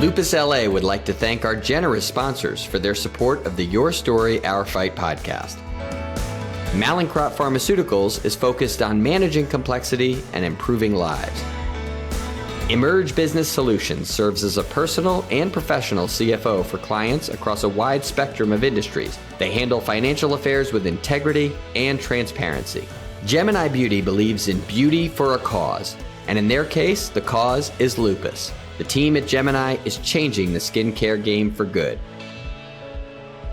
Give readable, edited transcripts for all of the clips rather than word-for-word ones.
Lupus LA would like to thank our generous sponsors for their support of the Your Story, Our Fight podcast. Mallinckrodt Pharmaceuticals is focused on managing complexity and improving lives. Emerge Business Solutions serves as a personal and professional CFO for clients across a wide spectrum of industries. They handle financial affairs with integrity and transparency. Gemini Beauty believes in beauty for a cause, and in their case, the cause is lupus. The team at Gemini is changing the skincare game for good.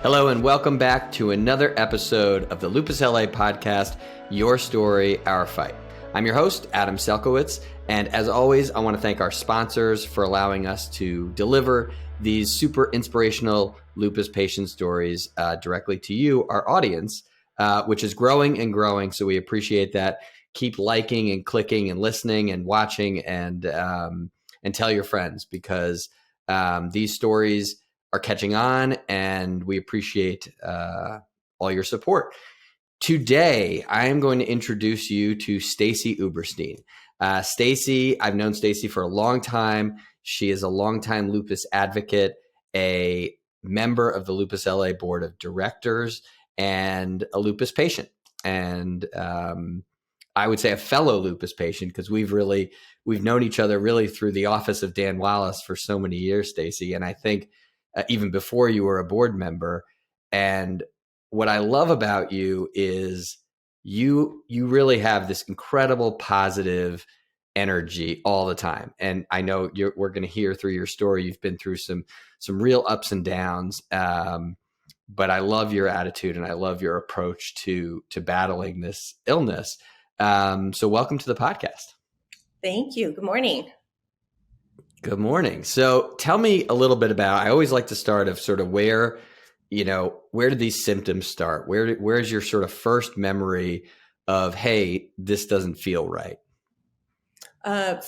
Hello and welcome back to another episode of the Lupus LA podcast, Your Story, Our Fight. I'm your host, Adam Selkowitz, and as always, I want to thank our sponsors for allowing us to deliver these super inspirational lupus patient stories directly to you, our audience, which is growing and growing, so we appreciate that. Keep liking and clicking and listening and watching and tell your friends because these stories are catching on and we appreciate all your support. Today, I am going to introduce you to Stacey Uberstine. Stacey, I've known Stacey for a long time. She is a longtime lupus advocate, a member of the Lupus LA Board of Directors, and a lupus patient. And I would say a fellow lupus patient because we've known each other really through the office of Dan Wallace for so many years, Stacey. And I think even before you were a board member. And what I love about you is you really have this incredible positive energy all the time. And I know we're going to hear through your story, you've been through some real ups and downs. But I love your attitude and I love your approach to battling this illness. So welcome to the podcast. Thank you. Good morning. Good morning. So tell me a little bit about, I always like to start of sort of where did these symptoms start? Where's your sort of first memory of, hey, this doesn't feel right?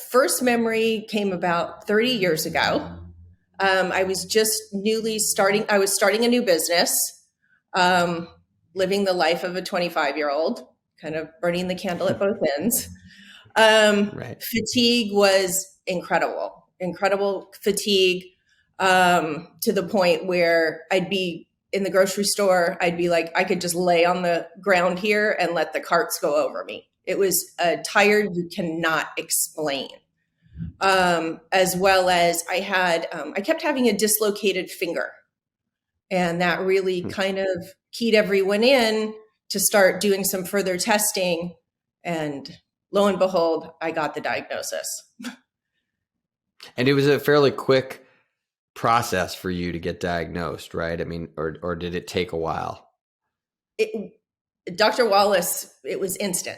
First memory came about 30 years ago. I was just I was starting a new business, living the life of a 25-year-old, kind of burning the candle at both ends. Right. Fatigue was incredible fatigue, to the point where I'd be in the grocery store. I'd be like, I could just lay on the ground here and let the carts go over me. It was tired you cannot explain. As well as I kept having a dislocated finger, and that really kind of keyed everyone in to start doing some further testing. And lo and behold, I got the diagnosis. And it was a fairly quick process for you to get diagnosed, right? I mean, or did it take a while? Dr. Wallace, it was instant.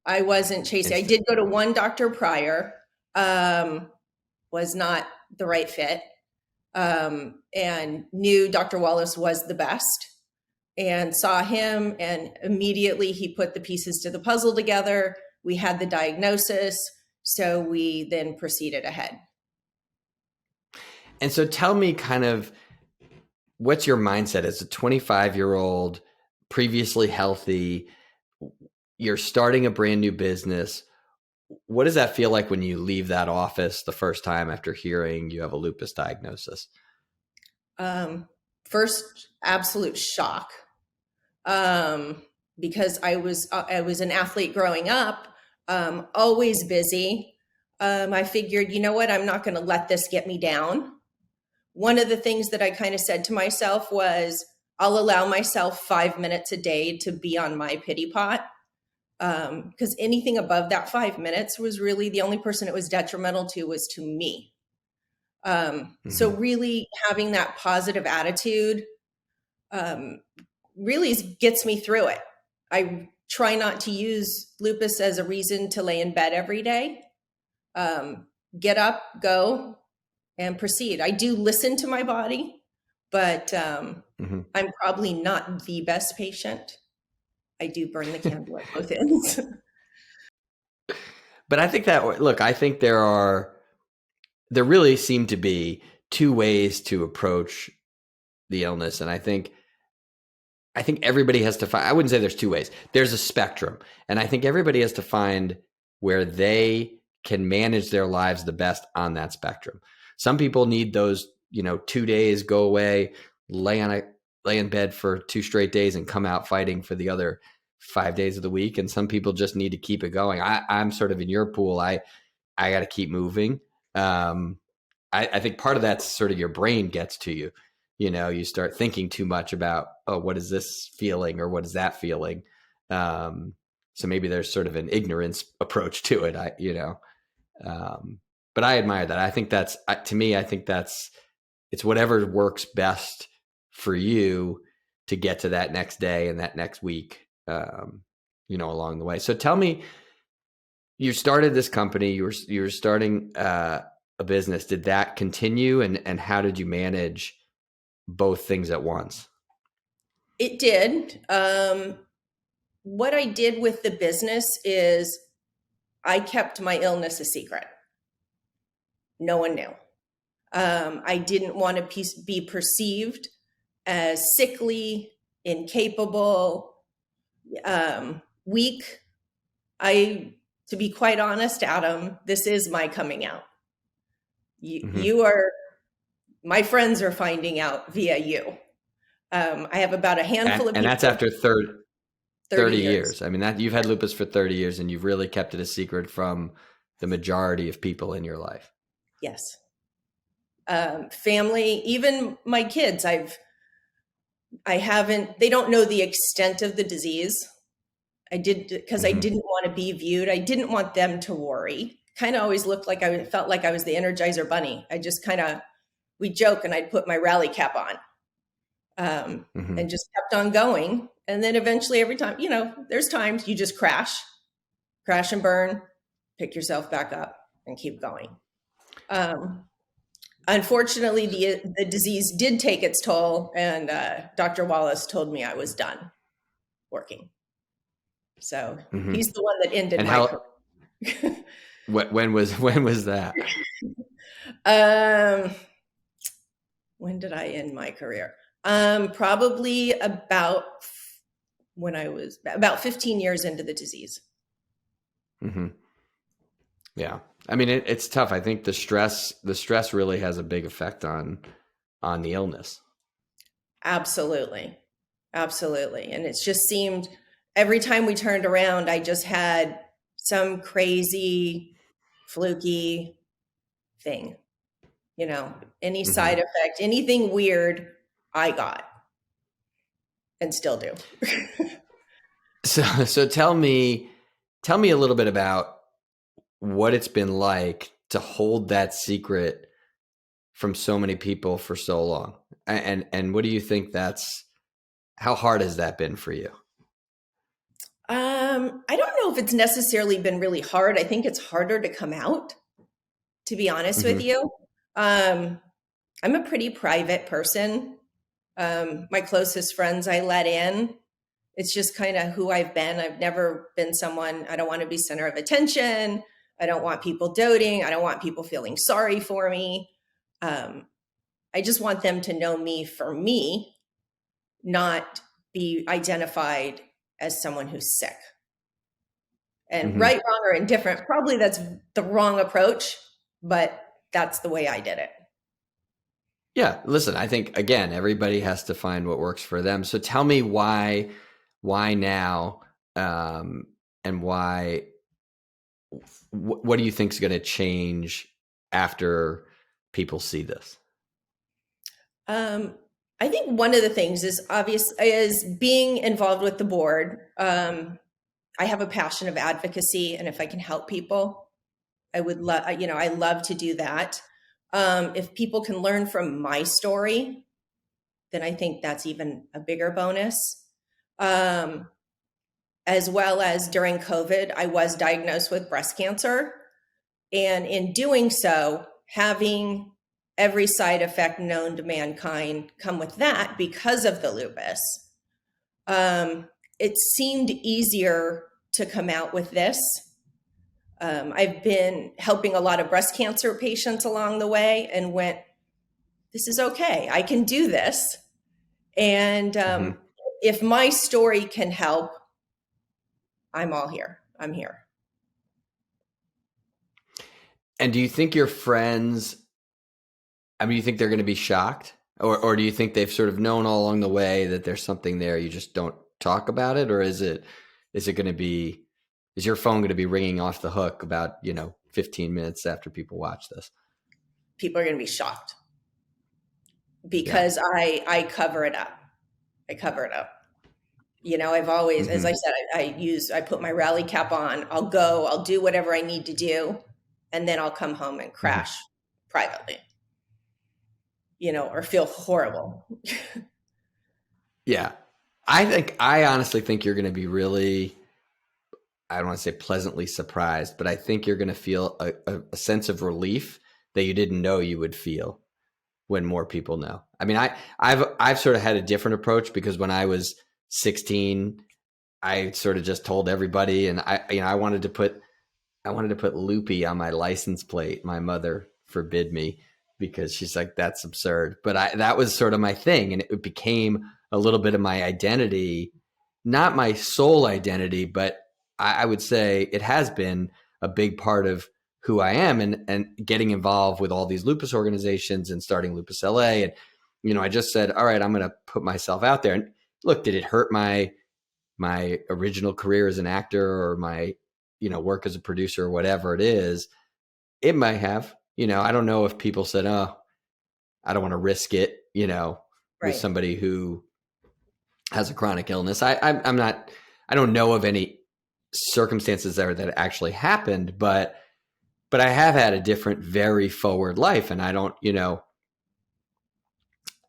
I wasn't chasing. I did go to one doctor prior, was not the right fit, and knew Dr. Wallace was the best, and saw him, and immediately he put the pieces to the puzzle together. We had the diagnosis, so we then proceeded ahead. And so tell me kind of what's your mindset as a 25-year-old, previously healthy, you're starting a brand new business. What does that feel like when you leave that office the first time after hearing you have a lupus diagnosis? First, absolute shock. Because I was an athlete growing up, always busy. I figured, you know what, I'm not going to let this get me down. One of the things that I kind of said to myself was, I'll allow myself 5 minutes a day to be on my pity pot. Because anything above that 5 minutes was really the only person it was detrimental to was to me. So really having that positive attitude really gets me through it. I try not to use lupus as a reason to lay in bed every day. Get up, go, and proceed. I do listen to my body, but I'm probably not the best patient. I do burn the candle at both ends. But I think I think there really seem to be two ways to approach the illness. And I think everybody has to find, I wouldn't say there's two ways. There's a spectrum. And I think everybody has to find where they can manage their lives the best on that spectrum. Some people need those, 2 days, go away, lay in bed for 2 straight days and come out fighting for the other 5 days of the week. And some people just need to keep it going. I'm sort of in your pool. I got to keep moving. I think part of that's sort of your brain gets to you. You start thinking too much about, oh, what is this feeling or what is that feeling? So maybe there's sort of an ignorance approach to it. But I admire that. I think that's, to me, I think it's whatever works best for you to get to that next day and that next week, along the way. So tell me, you started this company, you were starting a business. Did that continue? And how did you manage both things at once? It did. What I did with the business is I kept my illness a secret. No one knew. I didn't want to be perceived as sickly, incapable, weak. To be quite honest, Adam, this is my coming out. You are, my friends are finding out via you. I have about a handful of people. And that's after 30 years. I mean, you've had lupus for 30 years and you've really kept it a secret from the majority of people in your life. Yes. Family, even my kids, they don't know the extent of the disease. I did because I didn't want to be viewed. I didn't want them to worry. Kind of always felt like I was the Energizer Bunny. I just we joke and I'd put my rally cap on and just kept on going. And then eventually every time, there's times you just crash and burn, pick yourself back up and keep going. Unfortunately, the disease did take its toll, and Dr. Wallace told me I was done working. So he's the one that ended my career. When was that? When did I end my career? Probably about when I was about 15 years into the disease. Yeah. I mean, it's tough. I think the stress really has a big effect on the illness. Absolutely. Absolutely. And it's just seemed every time we turned around, I just had some crazy, fluky thing, any side effect, anything weird I got and still do. So tell me a little bit about what it's been like to hold that secret from so many people for so long. And what do you think how hard has that been for you? I don't know if it's necessarily been really hard. I think it's harder to come out, to be honest with you. I'm a pretty private person. My closest friends I let in. It's just kind of who I've been. I've never been someone, I don't want to be center of attention. I don't want people doting. I don't want people feeling sorry for me. I just want them to know me for me, not be identified as someone who's sick. And right, wrong, or indifferent, probably that's the wrong approach, but that's the way I did it. Yeah. Listen, I think, again, everybody has to find what works for them. So tell me why now, and what do you think is going to change after people see this? I think one of the things is being involved with the board. I have a passion of advocacy, and if I can help people, I love to do that. If people can learn from my story, then I think that's even a bigger bonus. As well as during COVID, I was diagnosed with breast cancer. And in doing so, having every side effect known to mankind come with that because of the lupus, it seemed easier to come out with this. I've been helping a lot of breast cancer patients along the way and went, this is okay. I can do this. And if my story can help, I'm all here. I'm here. And do you think your friends I mean, you think they're going to be shocked, or do you think they've sort of known all along the way that there's something there, you just don't talk about it? Or is it going to be, is your phone going to be ringing off the hook about, 15 minutes after people watch this? People are going to be shocked because I cover it up. I cover it up. I've always, as I said, I put my rally cap on, I'll do whatever I need to do. And then I'll come home and crash privately, or feel horrible. Yeah. I honestly think you're going to be really, I don't want to say pleasantly surprised, but I think you're going to feel a sense of relief that you didn't know you would feel when more people know. I mean, I've sort of had a different approach, because when I was 16, I sort of just told everybody, and I wanted to put Loopy on my license plate. My mother forbid me, because she's like, that's absurd. But that was sort of my thing, and it became a little bit of my identity, not my sole identity, but I would say it has been a big part of who I am, and getting involved with all these lupus organizations and starting Lupus LA. And, I just said, all right, I'm going to put myself out there. And look, did it hurt my original career as an actor, or my, work as a producer, or whatever it is? It might have. I don't know if people said, oh, I don't want to risk it, with somebody who has a chronic illness. I'm not, I don't know of any circumstances there that actually happened, but I have had a different, very forward life, and I don't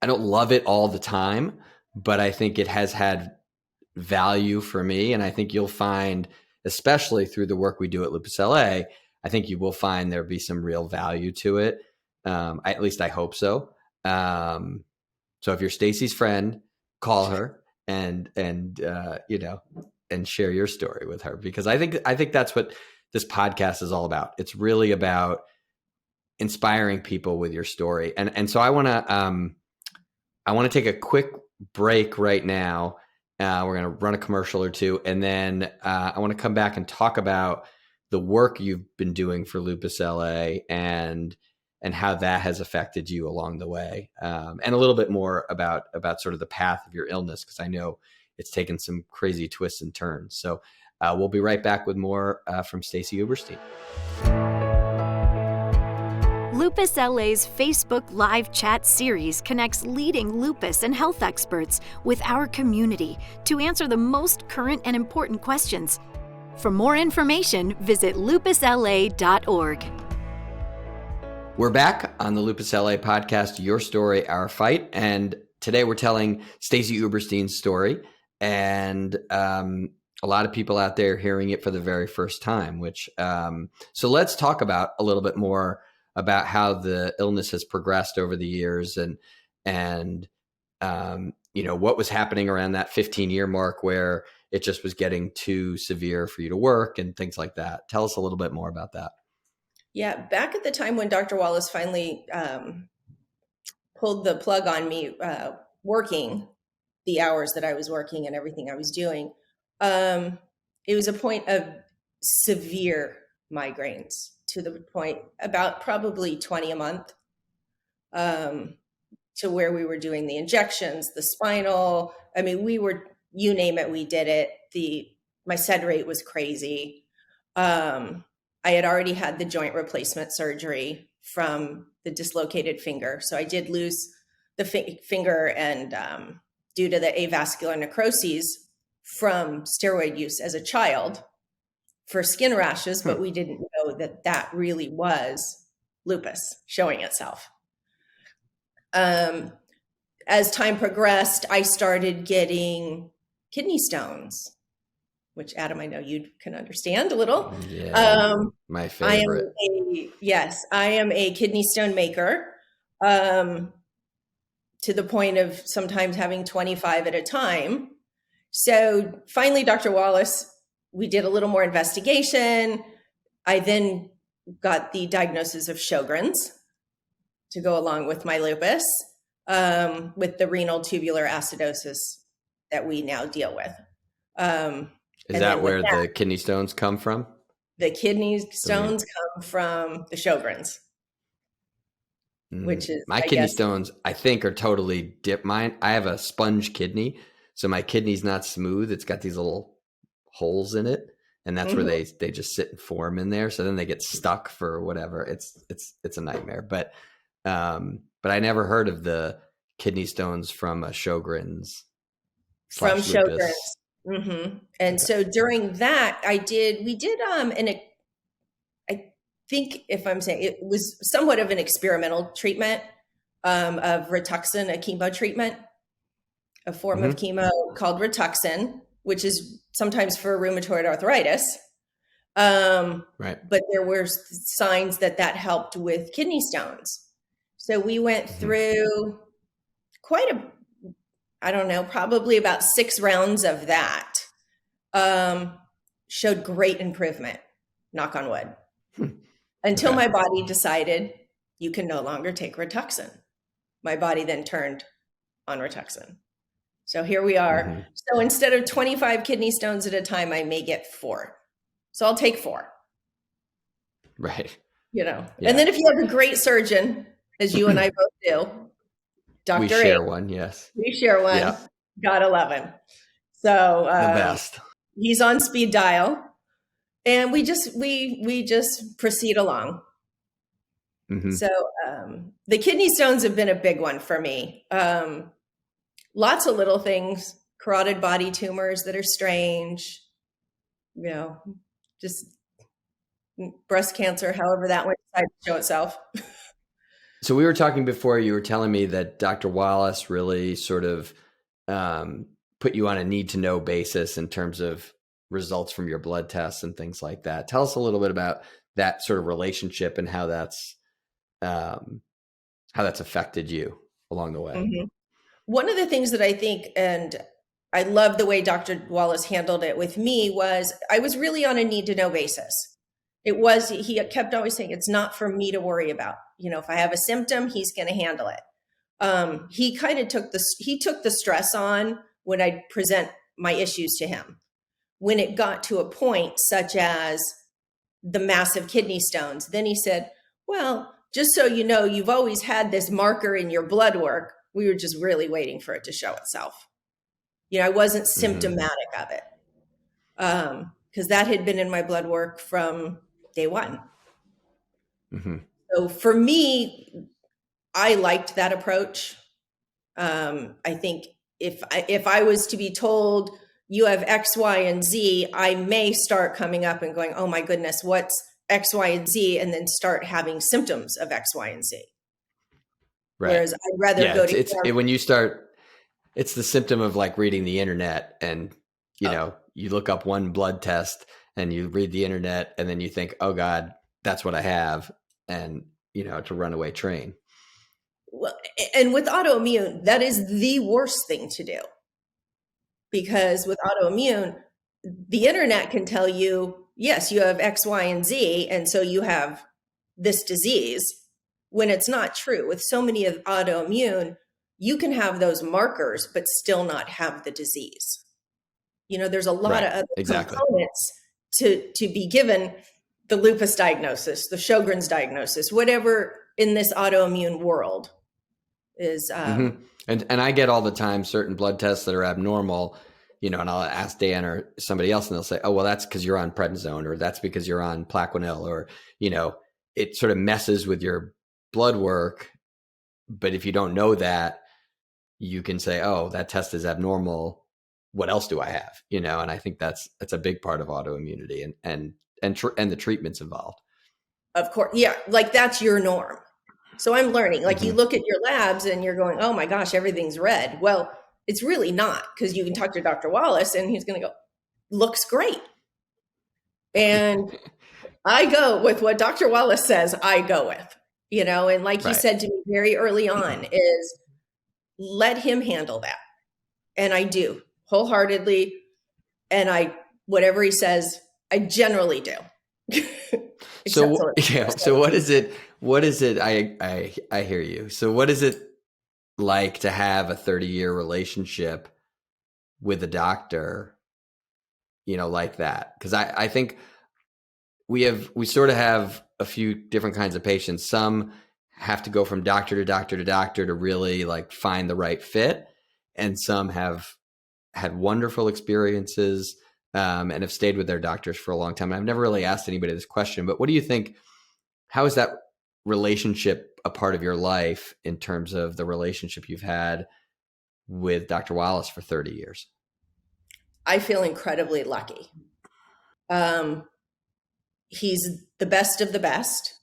love it all the time, but I think it has had value for me. And I think you'll find, especially through the work we do at Lupus LA, I think you will find there'll be some real value to it. At least I hope so. So if you're Stacey's friend, call her and share your story with her, because I think that's what this podcast is all about. It's really about inspiring people with your story. And so I want to take a quick break right now. We're going to run a commercial or two, and then I want to come back and talk about the work you've been doing for Lupus LA and how that has affected you along the way, and a little bit more about sort of the path of your illness, because I know it's taken some crazy twists and turns. So we'll be right back with more from Stacey Uberstine. Lupus LA's Facebook Live Chat series connects leading lupus and health experts with our community to answer the most current and important questions. For more information, visit lupusla.org. We're back on the Lupus LA podcast, Your Story, Our Fight. And today we're telling Stacey Uberstine's story. And a lot of people out there hearing it for the very first time, which, so let's talk about a little bit more about how the illness has progressed over the years, and what was happening around that 15-year mark where it just was getting too severe for you to work and things like that. Tell us a little bit more about that. Yeah, back at the time when Dr. Wallace finally pulled the plug on me working the hours that I was working and everything I was doing, it was a point of severe migraines, to the point about probably 20 a month, to where we were doing the injections, the spinal. I mean, you name it, we did it. My SED rate was crazy. I had already had the joint replacement surgery from the dislocated finger. So I did lose the finger, and due to the avascular necroses from steroid use as a child for skin rashes, but we didn't know that really was lupus showing itself. As time progressed, I started getting kidney stones, which, Adam, I know you can understand a little. Yeah, my favorite. I am a kidney stone maker, to the point of sometimes having 25 at a time. So finally, Dr. Wallace, we did a little more investigation. I then got the diagnosis of Sjogren's to go along with my lupus, with the renal tubular acidosis that we now deal with. Is that where the kidney stones come from? The kidney stones come from the Sjogren's. which is, my I kidney guess, stones, I think, are totally mine. I have a sponge kidney, so my kidney's not smooth. It's got these little holes in it, and that's where mhm. they just sit and form in there. So then they get stuck for whatever. It's a nightmare. But I never heard of the kidney stones from Sjogren's From / lupus. Sjogren's. And Okay. so during that, we did I think, if I'm saying, it was somewhat of an experimental treatment of Rituxan, a chemo treatment, a form of chemo called Rituxan, which is sometimes for rheumatoid arthritis. Right. But there were signs that helped with kidney stones. So we went through I don't know, probably about 6 rounds of that. Showed great improvement, knock on wood, until Okay. my body decided you can no longer take Rituxan. My body then turned on Rituxan. So here we are. So instead of 25 kidney stones at a time, I may get 4. So I'll take 4. Right. Yeah. Yeah. And then if you have a great surgeon, as you and I both do, Dr. We share A, one, yes. we share one. Yeah. God 11. So The best. he's on speed dial, and we just proceed along. So the kidney stones have been a big one for me. Lots of little things, carotid body tumors that are strange, just breast cancer, however that one decided to show itself. So we were talking before, you were telling me that Dr. Wallace really sort of put you on a need to know basis in terms of results from your blood tests and things like that. Tell us a little bit about that sort of relationship and how that's affected you along the way. One of the things that I think, and I love the way Dr. Wallace handled it with me, was I was really on a need to know basis. He kept always saying, it's not for me to worry about. If I have a symptom, he's going to handle it. He kind of took the stress on when I present my issues to him. When it got to a point such as the massive kidney stones, then he said, well, just so you know, you've always had this marker in your blood work. We were just really waiting for it to show itself. I wasn't symptomatic of it, because that had been in my blood work from day one. So for me, I liked that approach. I think if I was to be told you have X, Y, and Z, I may start coming up and going, oh my goodness, what's X, Y, and Z? And then start having symptoms of X, Y, and Z. Right. Whereas I'd rather go to when you start, it's the symptom of like reading the internet, and you look up one blood test and you read the internet, and then you think, oh God, that's what I have. And, it's a runaway train. Well, and with autoimmune, that is the worst thing to do, because with autoimmune, the internet can tell you, yes, you have X, Y, and Z, and so you have this disease, when it's not true. With so many of autoimmune, you can have those markers, but still not have the disease. There's a lot of other components to be given the lupus diagnosis, the Sjogren's diagnosis, whatever in this autoimmune world is. And I get all the time certain blood tests that are abnormal, and I'll ask Dan or somebody else, and they'll say, oh, well, that's because you're on prednisone, or that's because you're on Plaquenil, or, it sort of messes with your blood work. But if you don't know that, you can say, oh, that test is abnormal. What else do I have? And I think that's a big part of autoimmunity and the treatments involved. Of course. Yeah. Like that's your norm. So I'm learning, like you look at your labs and you're going, oh my gosh, everything's red. Well, it's really not, because you can talk to Dr. Wallace and he's going to go, looks great. And I go with what Dr. Wallace says I go with, and like he said to me very early on is let him handle that. And I do wholeheartely. And whatever he says, I generally do. So what is it? I hear you. So what is it like to have a 30-year relationship with a doctor, like that? Because I think we sort of have a few different kinds of patients. Some have to go from doctor to doctor to doctor to really like find the right fit. And some have had wonderful experiences and have stayed with their doctors for a long time. And I've never really asked anybody this question, but what do you think? How is that relationship a part of your life in terms of the relationship you've had with Dr. Wallace for 30 years? I feel incredibly lucky. He's the best of the best.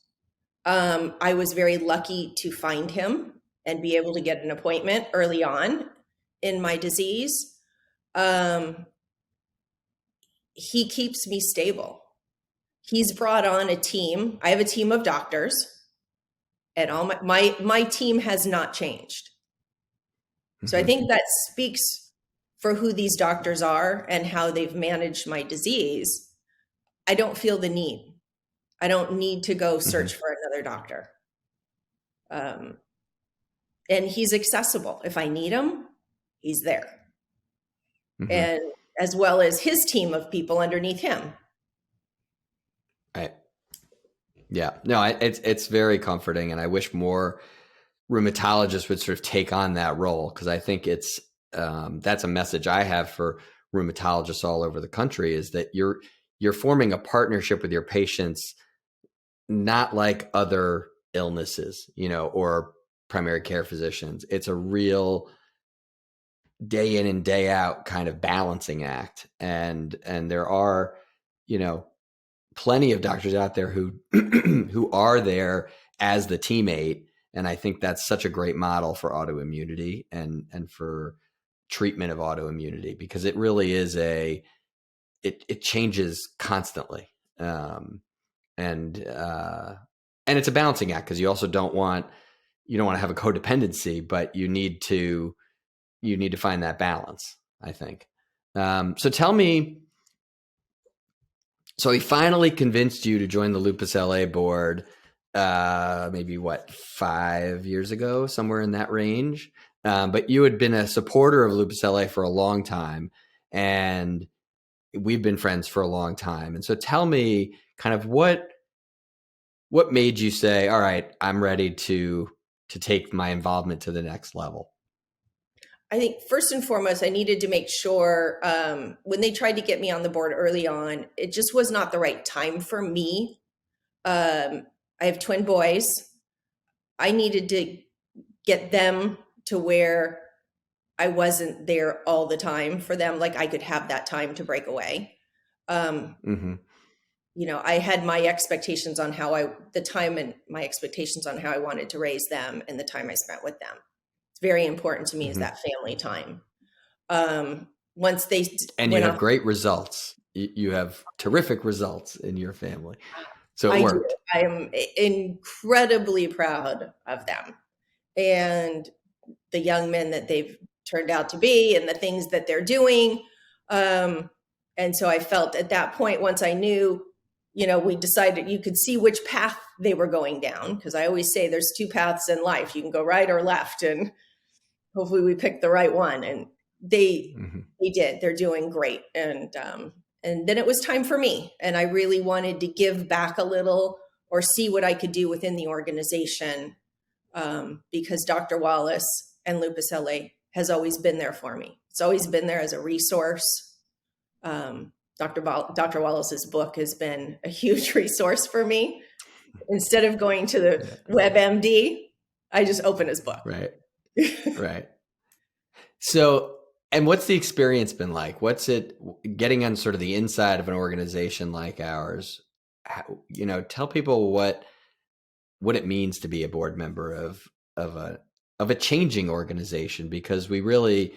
I was very lucky to find him and be able to get an appointment early on in my disease. He keeps me stable. He's brought on a team. I have a team of doctors, and all my team has not changed. So I think that speaks for who these doctors are and how they've managed my disease. I don't feel the need. I don't need to go search for another doctor. And he's accessible. If I need him, he's there. And as well as his team of people underneath him. Right. Yeah. No, it's very comforting, and I wish more rheumatologists would sort of take on that role, because I think it's that's a message I have for rheumatologists all over the country, is that you're forming a partnership with your patients, not like other illnesses, or primary care physicians. It's a real day in and day out kind of balancing act. And there are, plenty of doctors out there who who are there as the teammate. And I think that's such a great model for autoimmunity and for treatment of autoimmunity, because it really is it changes constantly. And it's a balancing act, because you also don't want to have a codependency, but you need to find that balance, I think. So tell me, so he finally convinced you to join the Lupus LA board, maybe 5 years ago, somewhere in that range. But you had been a supporter of Lupus LA for a long time, and we've been friends for a long time. And so tell me kind of what made you say, all right, I'm ready to take my involvement to the next level? I think first and foremost, I needed to make sure when they tried to get me on the board early on, it just was not the right time for me. I have twin boys. I needed to get them to where I wasn't there all the time for them. Like I could have that time to break away. I had my expectations on the time and my expectations on how I wanted to raise them and the time I spent with them. Very important to me is that family time. Once they and you have great results. You have terrific results in your family. So it worked. I am incredibly proud of them and the young men that they've turned out to be and the things that they're doing. And so I felt at that point, once I knew, we decided you could see which path they were going down. Because I always say there's two paths in life. You can go right or left, and hopefully we picked the right one. And they did. They're doing great. And then it was time for me. And I really wanted to give back a little or see what I could do within the organization, because Dr. Wallace and Lupus LA has always been there for me. It's always been there as a resource. Dr. Wallace's book has been a huge resource for me. Instead of going to the WebMD, I just open his book. Right. Right. So, and what's the experience been like? What's it getting on sort of the inside of an organization like ours? Tell people what it means to be a board member of a changing organization, because we really,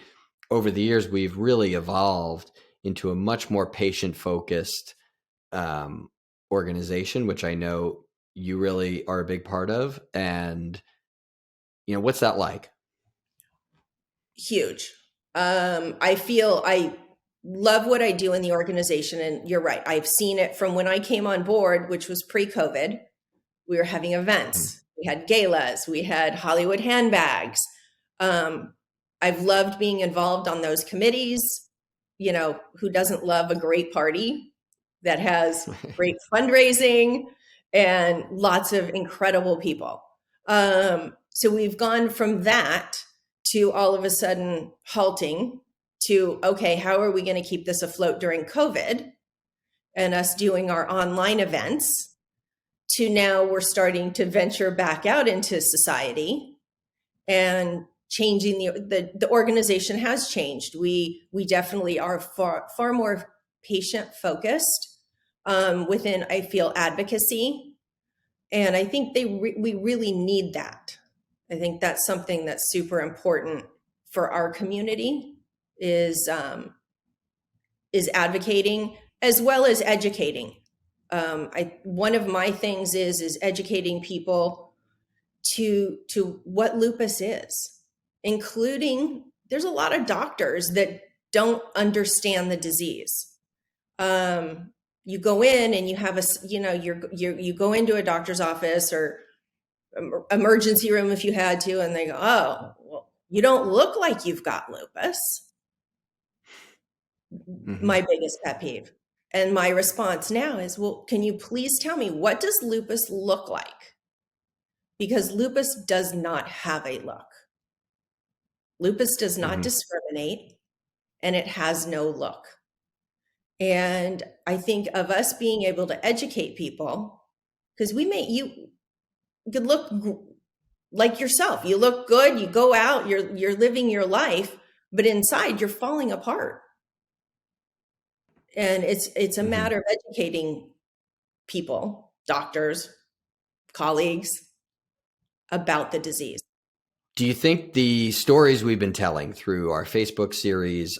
over the years, we've really evolved into a much more patient-focused organization, which I know you really are a big part of. And, what's that like? Huge. I love what I do in the organization. And you're right. I've seen it from when I came on board, which was pre-COVID. We were having events. We had galas. We had Hollywood handbags. I've loved being involved on those committees. Who doesn't love a great party that has great fundraising and lots of incredible people? So we've gone from that to all of a sudden halting to, okay, how are we going to keep this afloat during COVID and us doing our online events, to now we're starting to venture back out into society and changing the organization has changed. We definitely are far more patient focused within, I feel, advocacy. And I think we really need that. I think that's something that's super important for our community is advocating as well as educating. One of my things is educating people to what lupus is, including there's a lot of doctors that don't understand the disease. You go in and you have you go into a doctor's office or emergency room if you had to, and they go, oh, well, you don't look like you've got lupus. Mm-hmm. My biggest pet peeve. And my response now is, well, can you please tell me, what does lupus look like? Because lupus does not have a look. Lupus does not discriminate, and it has no look. And I think of us being able to educate people, because you could look like yourself. You look good, you go out, you're living your life, but inside you're falling apart. And it's a matter of educating people, doctors, colleagues, about the disease. Do you think the stories we've been telling through our Facebook series,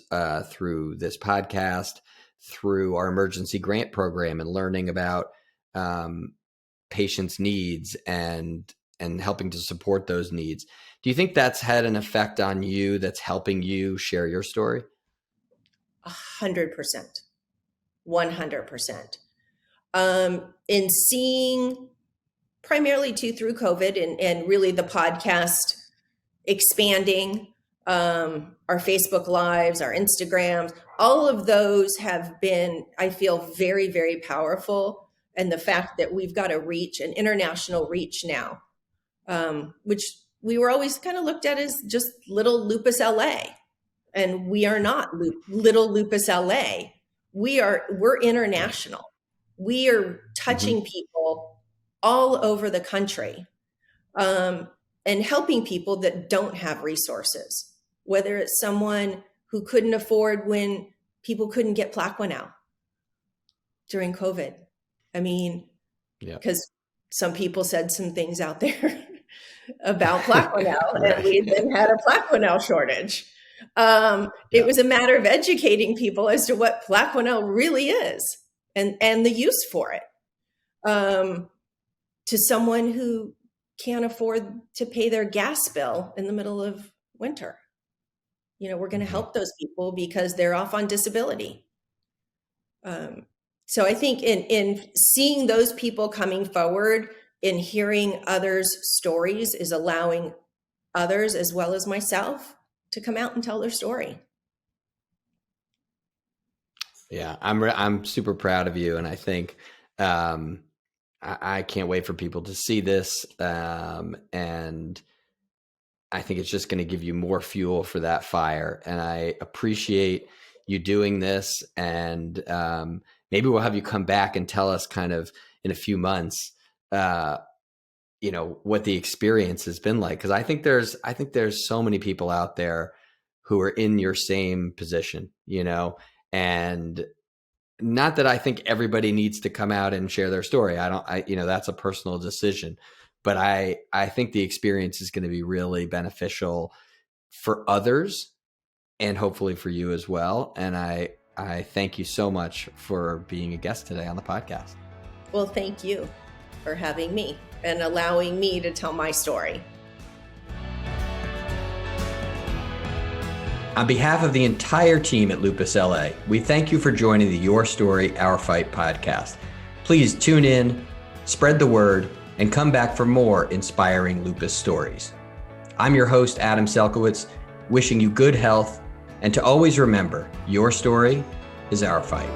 through this podcast, through our emergency grant program and learning about patients' needs and helping to support those needs, do you think that's had an effect on you that's helping you share your story? 100%. 100%. In seeing primarily through COVID and really the podcast expanding, our Facebook Lives, our Instagrams, all of those have been, I feel, very, very powerful. And the fact that we've got an international reach now, which we were always kind of looked at as just little Lupus LA. And we are not little Lupus LA. We're international. We are touching people all over the country, and helping people that don't have resources, whether it's someone who couldn't afford when people couldn't get Plaquenil during COVID. I mean, because some people said some things out there about Plaquenil, and we then had a Plaquenil shortage. It was a matter of educating people as to what Plaquenil really is and the use for it, to someone who can't afford to pay their gas bill in the middle of winter. We're going to help those people because they're off on disability. So I think in seeing those people coming forward and hearing others' stories is allowing others as well as myself to come out and tell their story. Yeah, I'm super proud of you, and I think I can't wait for people to see this, and I think it's just going to give you more fuel for that fire. And I appreciate you doing this, and maybe we'll have you come back and tell us kind of in a few months, what the experience has been like. Because I think there's so many people out there who are in your same position, and not that I think everybody needs to come out and share their story. That's a personal decision, but I think the experience is going to be really beneficial for others and hopefully for you as well. And I thank you so much for being a guest today on the podcast. Well, thank you for having me and allowing me to tell my story. On behalf of the entire team at Lupus LA, we thank you for joining the Your Story, Our Fight podcast. Please tune in, spread the word, and come back for more inspiring lupus stories. I'm your host, Adam Selkowitz, wishing you good health, and to always remember, your story is our fight.